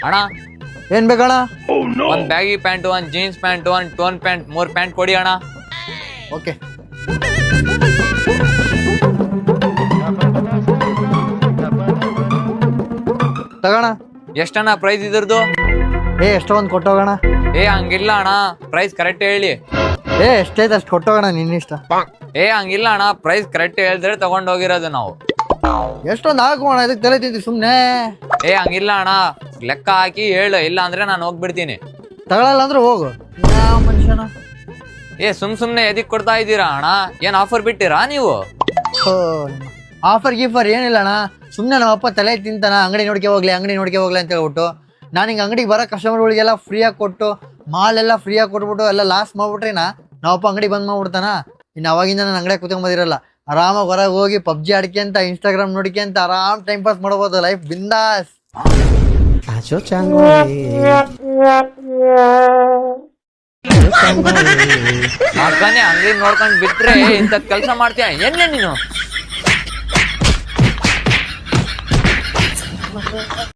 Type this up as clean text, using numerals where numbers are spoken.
ಅಣ್ಣ ಏನ್ ಬೇಕಣ್ಣ? ಒಂದ್ ಬ್ಯಾಗಿ ಪ್ಯಾಂಟ್, ಒಂದ್ ಜೀನ್ಸ್ ಪ್ಯಾಂಟ್, ಒಂದ್ ಟೋನ್ ಪ್ಯಾಂಟ್, 3 ಪ್ಯಾಂಟ್ ಕೊಡಿ ಅಣ್ಣ. ಓಕೆ. ತಗೋಣ. ಎಷ್ಟಣ್ಣ ಪ್ರೈಸ್ ಇದ್ರದ್ದು? ಎಷ್ಟೋ ಒಂದ್ ಕೊಟ್ಟೋಗೋಣ. ಹಂಗಿಲ್ಲ ಅಣ್ಣ, ಪ್ರೈಸ್ ಕರೆಕ್ಟ್ ಹೇಳಿ. ಎಷ್ಟೈತೆ ಅಷ್ಟು ಕೊಟ್ಟೋಗೋಣ, ನಿನ್ನಿಷ್ಟ. ಹಂಗಿಲ್ಲ ಅಣ್ಣ, ಪ್ರೈಸ್ ಕರೆಕ್ಟ್ ಹೇಳಿದ್ರೆ ತಗೊಂಡ್ ಹೋಗಿರೋದು ನಾವು. ಎಷ್ಟೊಂದು ಹಾಕೋಣ, ಇದಕ್ಕೆ ತಲೆ ತಿಂತಿ ಸುಮ್ನೆ. ಹಂಗಿಲ್ಲ ಅಣ್ಣ, ಲೆಕ್ಕ ಹಾಕಿ ಹೇಳು, ಇಲ್ಲ ಅಂದ್ರೆ ನಾನು ಹೋಗ್ಬಿಡ್ತೀನಿ. ತಗೊಳಲ್ಲ ಅಂದ್ರೆ ಹೋಗು. ಯಾವ ಮನುಷ್ಯನ? ಸುಮ್ನೆ ಎದಿಕ್ ಕೊಡ್ತಾ ಇದ್ದೀರಾ ಅಣ್ಣ? ಏನ್ ಆಫರ್ ಬಿಟ್ಟಿರಾ ನೀವು? ಆಫರ್ ಗೀಫರ್ ಏನಿಲ್ಲ ಅಣ್ಣ, ಸುಮ್ನೆ ನಮ್ಮ ಅಪ್ಪ ತಲೆ ತಿಂತಾನ. ಅಂಗಡಿ ನೋಡ್ಕೆ ಹೋಗ್ಲಿ ಅಂತ ಹೇಳ್ಬಿಟ್ಟು ನಾನು ಹಿಂಗೆ ಅಂಗಡಿಗೆ ಬರೋ ಕಸ್ಟಮರ್ಗಳಿಗೆಲ್ಲ ಫ್ರೀಯಾಗಿ ಕೊಟ್ಟು ಮಾಲ್ ಎಲ್ಲ ಫ್ರೀಯಾಗಿ ಕೊಟ್ಬಿಟ್ಟು ಎಲ್ಲ ಲಾಸ್ ಮಾಡ್ಬಿಟ್ರಿನಾ ನಾವಪ್ಪ ಅಂಗಡಿ ಬಂದ್ ಮಾಡ್ಬಿಡ್ತಾನ. ಇನ್ನು ಅವಾಗಿಂದ ನಾನು ಅಂಗಡಿಯಾಗ ಕೂತ್ಕೊಂಬದಿರಲ್ಲ. ಆರಾಮಾಗಿ ಹೊರಗೆ ಹೋಗಿ ಪಬ್ಜಿ ಆಡ್ಕೊಂತ ಇನ್ಸ್ಟಾಗ್ರಾಮ್ ನೋಡ್ಕೊಂತ ಆರಾಮ್ ಟೈಮ್ ಪಾಸ್ ಮಾಡ್ಬೋದು. ಲೈಫ್ ಬಿಂದಾಸ್. ಅಂಗಡಿ ನೋಡ್ಕೊಂಡ್ ಬಿಟ್ರೆ ಇಂಥ ಕೆಲಸ ಮಾಡ್ತೀಯ ಏನೇ ನೀನು?